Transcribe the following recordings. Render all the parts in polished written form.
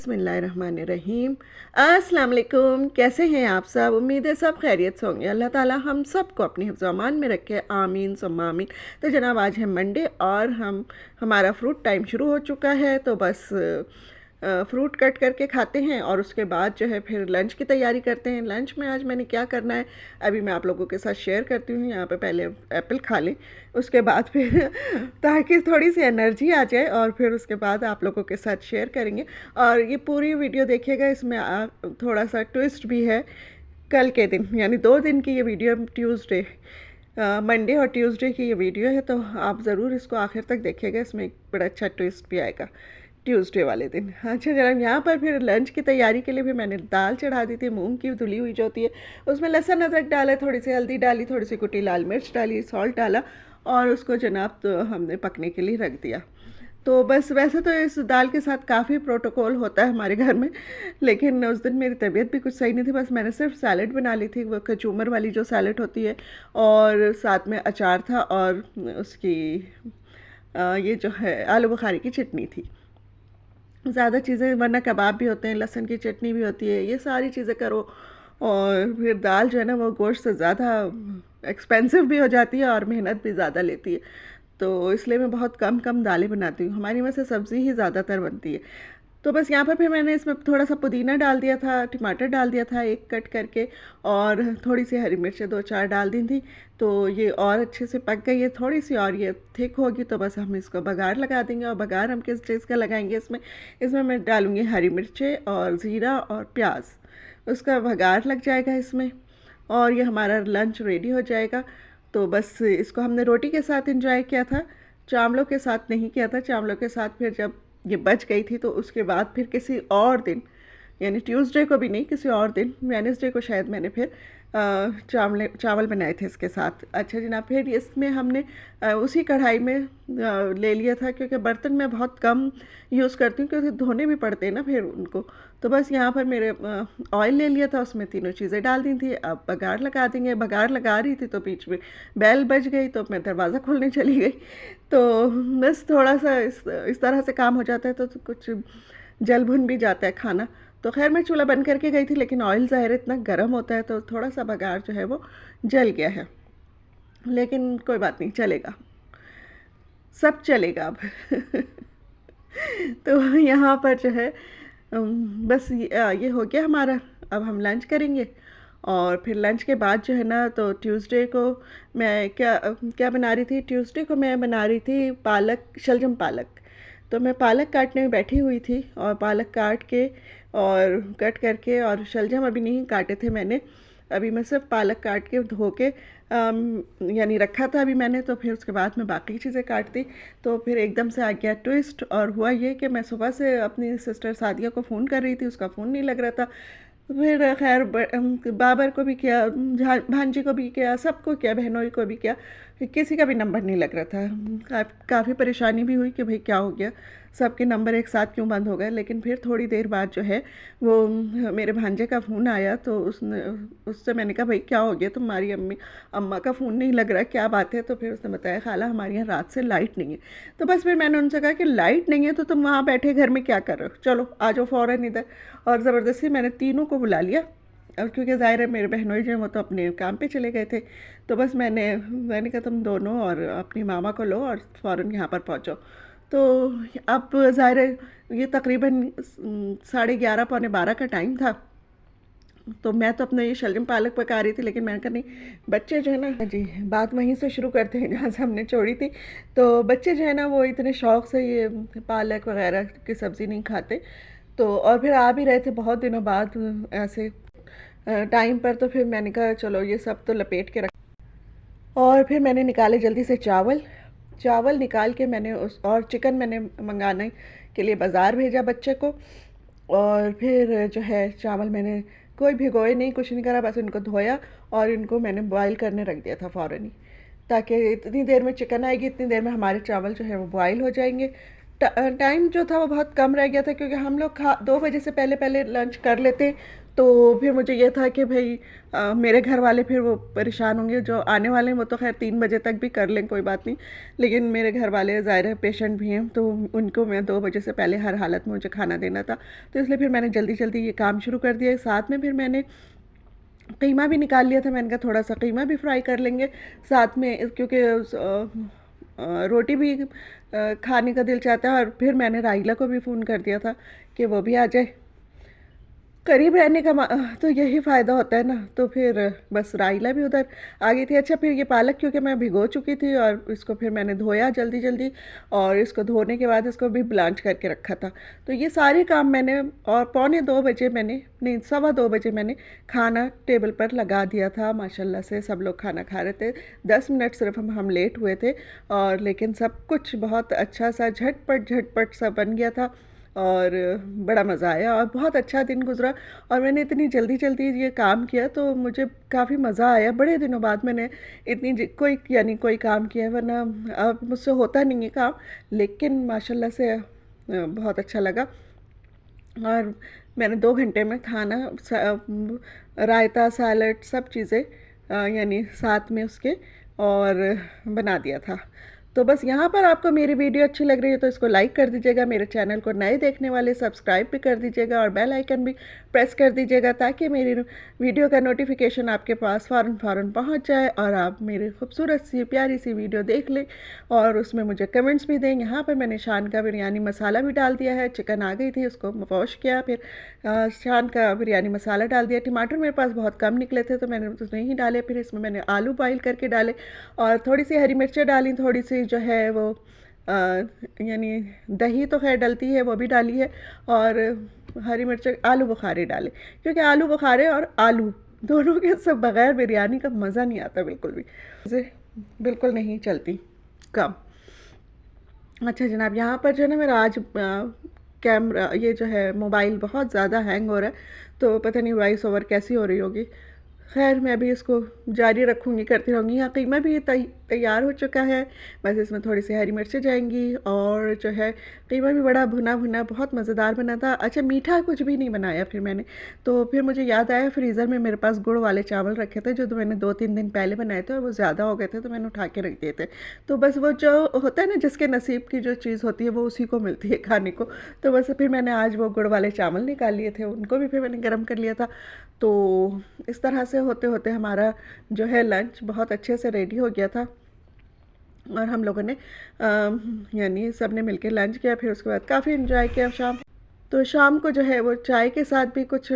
बिस्मिल्लाहिर्रहमानिर्रहीम। अस्सलाम वालेकुम। कैसे हैं आप सब? उम्मीद है सब खैरियत से होंगे। अल्लाह ताला हम सबको अपनी हिफ्ज़ अमान में रखे, आमीन सुम्मा आमीन। तो जनाब आज है मंडे और हमारा फ्रूट टाइम शुरू हो चुका है। तो बस फ्रूट कट करके खाते हैं और उसके बाद जो है फिर लंच की तैयारी करते हैं। लंच में आज मैंने क्या करना है अभी मैं आप लोगों के साथ शेयर करती हूँ। यहाँ पे पहले एप्पल खा लें, उसके बाद फिर ताकि थोड़ी सी एनर्जी आ जाए और फिर उसके बाद आप लोगों के साथ शेयर करेंगे। और ये पूरी वीडियो देखिएगा, इसमें थोड़ा सा ट्विस्ट भी है। कल के दिन यानी 2 दिन की ये वीडियो, ट्यूसडे मंडे और ट्यूसडे की ये वीडियो है, तो आप ज़रूर इसको आखिर तक देखिएगा। इसमें एक बड़ा अच्छा ट्विस्ट भी आएगा ट्यूसडे वाले दिन। अच्छा जनाब, यहाँ पर फिर लंच की तैयारी के लिए भी मैंने दाल चढ़ा दी थी, मूंग की धुली हुई जो होती है। उसमें लहसुन अदरक डाला, थोड़ी सी हल्दी डाली, थोड़ी सी कुटी लाल मिर्च डाली, सॉल्ट डाला और उसको जनाब तो हमने पकने के लिए रख दिया। तो बस वैसे तो इस दाल के साथ काफ़ी प्रोटोकॉल होता है हमारे घर में, लेकिन उस दिन मेरी तबीयत भी कुछ सही नहीं थी। बस मैंने सिर्फ सैलड बना ली थी, वो कचूमर वाली जो सैलड होती है, और साथ में अचार था और उसकी ये जो है आलू बुखारी की चटनी थी। ज़्यादा चीज़ें, वरना कबाब भी होते हैं, लहसुन की चटनी भी होती है, ये सारी चीज़ें करो। और फिर दाल जो है ना वो गोश्त से ज़्यादा एक्सपेंसिव भी हो जाती है और मेहनत भी ज़्यादा लेती है। तो इसलिए मैं बहुत कम कम दालें बनाती हूँ। हमारी में से सब्ज़ी ही ज़्यादातर बनती है। तो बस यहाँ पर फिर मैंने इसमें थोड़ा सा पुदीना डाल दिया था, टमाटर डाल दिया था एक कट करके, और थोड़ी सी हरी मिर्चें 2-4 डाल दी थी। तो ये और अच्छे से पक गई है थोड़ी सी, और ये थिक होगी तो बस हम इसको बघार लगा देंगे। और बघार हम किस चीज़ का लगाएंगे इसमें इसमें मैं डालूँगी हरी मिर्चें और ज़ीरा और प्याज, उसका बघार लग जाएगा इसमें और ये हमारा लंच रेडी हो जाएगा। तो बस इसको हमने रोटी के साथ एंजॉय किया था, चावलों के साथ नहीं किया था। चावलों के साथ फिर जब ये बच गई थी तो उसके बाद फिर किसी और दिन, यानी ट्यूसडे को भी नहीं, किसी और दिन वेडनेसडे को शायद मैंने फिर चावल बनाए थे इसके साथ। अच्छा जनाब, फिर इसमें हमने उसी कढ़ाई में ले लिया था, क्योंकि बर्तन मैं बहुत कम यूज़ करती हूँ क्योंकि धोने भी पड़ते हैं ना फिर उनको। तो बस यहाँ पर मेरे ऑयल ले लिया था, उसमें तीनों चीज़ें डाल दी थी। अब बघार लगा देंगे। बघार लगा रही थी तो बीच में बेल बज गई, तो मैं दरवाज़ा खोलने चली गई। तो बस थोड़ा सा इस तरह से काम हो जाता है, तो कुछ जल भुन भी जाता है खाना। तो खैर मैं चूल्हा बंद करके गई थी, लेकिन ऑयल ज़ाहिर इतना गर्म होता है तो थोड़ा सा बघार जो है वो जल गया है, लेकिन कोई बात नहीं, चलेगा, सब चलेगा अब। तो यहाँ पर जो है बस ये हो गया हमारा। अब हम लंच करेंगे और फिर लंच के बाद जो है ना, तो ट्यूसडे को मैं क्या क्या बना रही थी, ट्यूसडे को मैं बना रही थी पालक, शलजम पालक। तो मैं पालक काटने में बैठी हुई थी और पालक काट के और कट करके, और शलजम अभी नहीं काटे थे मैंने, अभी मैं सिर्फ पालक काट के धो के यानी रखा था अभी मैंने। तो फिर उसके बाद मैं बाकी चीज़ें काटती, तो फिर एकदम से आ गया ट्विस्ट। और हुआ ये कि मैं सुबह से अपनी सिस्टर सादिया को फ़ोन कर रही थी, उसका फ़ोन नहीं लग रहा था। फिर खैर बाबर को भी किया, भांजी को भी किया, सबको किया, बहनोई को भी किया, किसी का भी नंबर नहीं लग रहा था। काफ़ी परेशानी भी हुई कि भाई क्या हो गया, सबके नंबर एक साथ क्यों बंद हो गए। लेकिन फिर थोड़ी देर बाद जो है वो मेरे भांजे का फ़ोन आया, तो उससे मैंने कहा भाई क्या हो गया, तुम्हारी अम्मा का फ़ोन नहीं लग रहा, क्या बात है। तो फिर उसने बताया खाला हमारे यहाँ रात से लाइट नहीं है। तो बस फिर मैंने उनसे कहा कि लाइट नहीं है तो तुम वहाँ बैठे घर में क्या कर रहे हो, चलो आ जाओ फ़ौरन इधर। और ज़बरदस्ती मैंने तीनों को बुला लिया, अब क्योंकि ज़ाहिर है मेरे बहनोई जो हैं वो तो अपने काम पे चले गए थे। तो बस मैंने कहा तुम दोनों और अपनी मामा को लो और फ़ौरन यहाँ पर पहुँचो। तो अब ज़ाहिर है ये तकरीबन 11:30 पौने 12 का टाइम था। तो मैं तो अपना ये शलजम पालक पका रही थी, लेकिन मैंने कहा नहीं, बच्चे जो है ना जी, बात वहीं से शुरू करते हैं जहाँ से हमने छोड़ी थी। तो बच्चे जो है ना वो इतने शौक़ से ये पालक वगैरह की सब्ज़ी नहीं खाते। तो और फिर आ भी रहे थे बहुत दिनों बाद ऐसे टाइम पर, तो फिर मैंने कहा चलो ये सब तो लपेट के रख। और फिर मैंने निकाले जल्दी से चावल निकाल के मैंने और चिकन मैंने मंगाने के लिए बाज़ार भेजा बच्चे को। और फिर जो है चावल मैंने कोई भिगोए नहीं, कुछ नहीं करा, बस इनको धोया और इनको मैंने बॉयल करने रख दिया था फ़ौरन ही, ताकि इतनी देर में चिकन आएगी, इतनी देर में हमारे चावल जो है वो बॉयल हो जाएंगे। टाइम जो था वो बहुत कम रह गया था, क्योंकि हम लोग खा 2 बजे से पहले पहले लंच कर लेते। तो फिर मुझे ये था कि भाई मेरे घर वाले फिर वो परेशान होंगे, जो आने वाले हैं वो तो खैर 3 बजे तक भी कर लें, कोई बात नहीं। लेकिन मेरे घर वाले ज़ाहिर है पेशेंट भी हैं, तो उनको मैं 2 बजे से पहले हर हालत में मुझे खाना देना था। तो इसलिए फिर मैंने जल्दी जल्दी ये काम शुरू कर दिया। साथ में फिर मैंने कीमा भी निकाल लिया था। मैंने कहा थोड़ा सा कीमा भी फ्राई कर लेंगे साथ में, क्योंकि रोटी भी खाने का दिल चाहता है। और फिर मैंने राइला को भी फ़ोन कर दिया था कि वो भी आ जाए। करीब रहने का तो यही फ़ायदा होता है ना। तो फिर बस राइला भी उधर आ गई थी। अच्छा, फिर ये पालक क्योंकि मैं भिगो चुकी थी और इसको फिर मैंने धोया जल्दी जल्दी, और इसको धोने के बाद इसको भी ब्लांच करके रखा था। तो ये सारे काम मैंने, और पौने 2 बजे मैंने, नहीं 2:15 बजे मैंने खाना टेबल पर लगा दिया था। माशाल्लाह से सब लोग खाना खा रहे थे। 10 मिनट सिर्फ हम लेट हुए थे, और लेकिन सब कुछ बहुत अच्छा सा झटपट झटपट सा बन गया था, और बड़ा मज़ा आया और बहुत अच्छा दिन गुज़रा। और मैंने इतनी जल्दी जल्दी ये काम किया तो मुझे काफ़ी मज़ा आया। बड़े दिनों बाद मैंने कोई काम किया है, वरना अब मुझसे होता नहीं है काम। लेकिन माशाल्लाह से बहुत अच्छा लगा। और मैंने 2 घंटे में खाना, रायता, सैलड, सब चीज़ें यानी साथ में उसके, और बना दिया था। तो बस यहाँ पर आपको मेरी वीडियो अच्छी लग रही है तो इसको लाइक कर दीजिएगा। मेरे चैनल को नए देखने वाले सब्सक्राइब भी कर दीजिएगा, और बेल आइकन भी प्रेस कर दीजिएगा, ताकि मेरी वीडियो का नोटिफिकेशन आपके पास फ़ौरन फ़ौरन पहुँच जाए और आप मेरी खूबसूरत सी प्यारी सी वीडियो देख लें और उसमें मुझे कमेंट्स भी दें। यहाँ पर मैंने शान का बिरयानी मसाला भी डाल दिया है। चिकन आ गई थी, उसको वॉश किया, फिर शान का बिरयानी मसाला डाल दिया। टमाटर मेरे पास बहुत कम निकले थे तो मैंने तो नहीं डाले। फिर इसमें मैंने आलू बॉईल करके डाले, और थोड़ी सी हरी मिर्चें डाली, थोड़ी सी जो है वो यानी दही तो खैर डलती है, वो भी डाली है, और हरी मिर्च, आलू बुखारे डाले, क्योंकि आलू बुखारे और आलू दोनों के सब बग़ैर बिरयानी का मज़ा नहीं आता बिल्कुल भी, मुझे बिल्कुल नहीं चलती कम। अच्छा जनाब, यहाँ पर जो है ना मेरा आज कैमरा, ये जो है मोबाइल बहुत ज़्यादा हैंग हो रहा है, तो पता नहीं वॉइस ओवर कैसी हो रही होगी। खैर मैं भी इसको जारी रखूँगी, करती रहूँगी। यहाँ कीमा भी तैयार हो चुका है, बस इसमें थोड़ी सी हरी मिर्चें जाएंगी, और जो है कीमा भी बड़ा भुना भुना बहुत मज़ेदार बना था। अच्छा, मीठा कुछ भी नहीं बनाया फिर मैंने। तो फिर मुझे याद आया, फ्रीज़र में मेरे पास गुड़ वाले चावल रखे थे, जो तो मैंने 2-3 दिन पहले बनाए थे, और वो ज़्यादा हो गए थे तो मैंने उठा के रख दिए थे। तो बस वो जो होता है ना, जिसके नसीब की जो चीज़ होती है वो उसी को मिलती है खाने को। तो बस फिर मैंने आज वो गुड़ वाले चावल निकाल लिए थे, उनको भी फिर मैंने गर्म कर लिया था। तो इस तरह से होते होते हमारा जो है लंच बहुत अच्छे से रेडी हो गया था, और हम लोगों ने यानी सब ने मिलकर लंच किया। फिर उसके बाद काफ़ी इन्जॉय किया शाम। तो शाम को जो है वो चाय के साथ भी कुछ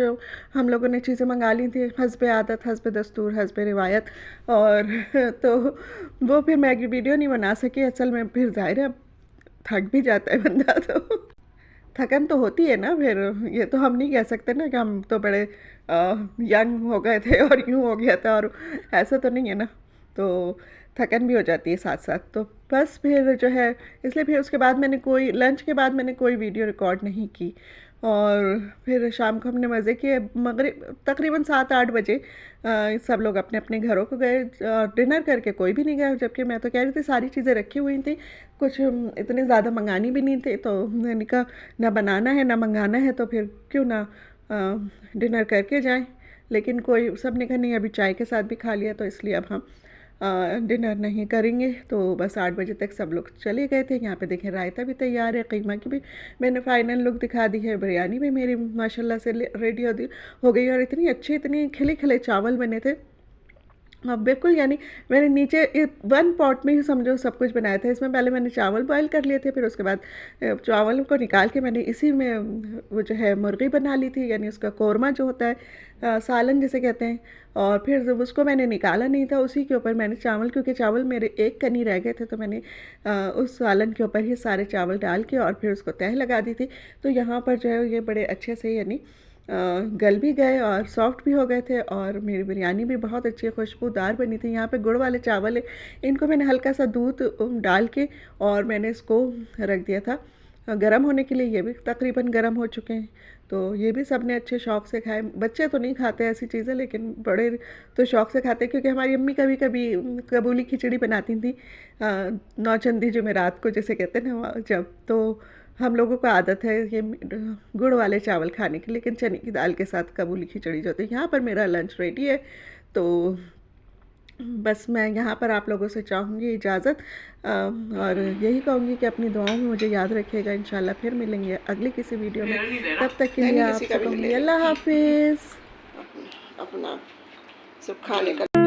हम लोगों ने चीज़ें मंगा ली थी, हस्बे आदत, हस्बे दस्तूर, हस्बे रिवायत। और तो वो फिर मैं वीडियो नहीं बना सकी असल में, फिर ज़ाहिर है थक भी जाता है बंदा, तो थकन तो होती है ना। फिर ये तो हम नहीं कह सकते ना कि हम तो बड़े यंग हो गए थे और यूँ हो गया था, और ऐसा तो नहीं है ना। तो थकन भी हो जाती है साथ साथ। तो बस फिर जो है, इसलिए फिर उसके बाद मैंने कोई, लंच के बाद मैंने कोई वीडियो रिकॉर्ड नहीं की। और फिर शाम को हमने मज़े किए। मगरिब तकरीबन 7-8 बजे सब लोग अपने अपने घरों को गए। डिनर करके कोई भी नहीं गया, जबकि मैं तो कह रही थी सारी चीज़ें रखी हुई थी, कुछ इतनी ज़्यादा मंगानी भी नहीं थी। तो मैंने कहा ना बनाना है ना मंगाना है, तो फिर क्यों ना डिनर करके जाएं। लेकिन कोई, सब ने कहा नहीं अभी चाय के साथ भी खा लिया, तो इसलिए अब हम डिनर नहीं करेंगे। तो बस 8 बजे तक सब लोग चले गए थे। यहाँ पे देखें रायता भी तैयार है, कीमा की भी मैंने फ़ाइनल लुक दिखा दी है, बिरयानी भी मेरी माशाल्लाह से रेडी हो गई, और इतनी अच्छी, इतनी खिले खिले चावल बने थे। हाँ बिल्कुल, यानी मैंने नीचे वन पॉट में ही समझो सब कुछ बनाया था। इसमें पहले मैंने चावल बॉयल कर लिए थे, फिर उसके बाद चावल को निकाल के मैंने इसी में वो जो है मुर्गी बना ली थी, यानी उसका कोरमा जो होता है, सालन जिसे कहते हैं। और फिर जब उसको मैंने निकाला नहीं था, उसी के ऊपर मैंने चावल, क्योंकि चावल मेरे एक कनी रह गए थे, तो मैंने उस सालन के ऊपर ही सारे चावल डाल के और फिर उसको तह लगा दी थी। तो यहाँ पर जो है ये बड़े अच्छे से यानी गल भी गए और सॉफ्ट भी हो गए थे, और मेरी बिरयानी भी बहुत अच्छी खुशबूदार बनी थी। यहाँ पे गुड़ वाले चावल है, इनको मैंने हल्का सा दूध डाल के और मैंने इसको रख दिया था गरम होने के लिए। ये भी तकरीबन गरम हो चुके हैं, तो ये भी सब ने अच्छे शौक़ से खाए। बच्चे तो नहीं खाते ऐसी चीज़ें, लेकिन बड़े तो शौक़ से खाते, क्योंकि हमारी अम्मी कभी कभी कबूली खिचड़ी बनाती थी नौचंदी जुमेरात को जिसे कहते हैं ना, जब तो हम लोगों को आदत है ये गुड़ वाले चावल खाने की, लेकिन चने की दाल के साथ काबुली खिचड़ी जो होती है। यहाँ पर मेरा लंच रेडी है, तो बस मैं यहाँ पर आप लोगों से चाहूँगी इजाज़त, और यही कहूँगी कि अपनी दुआओं में मुझे याद रखिएगा। इंशाल्लाह फिर मिलेंगे अगली किसी वीडियो में, तब तक के लिए आपसे कहूँगी अल्लाह हाफिज़। अपना सब खाने का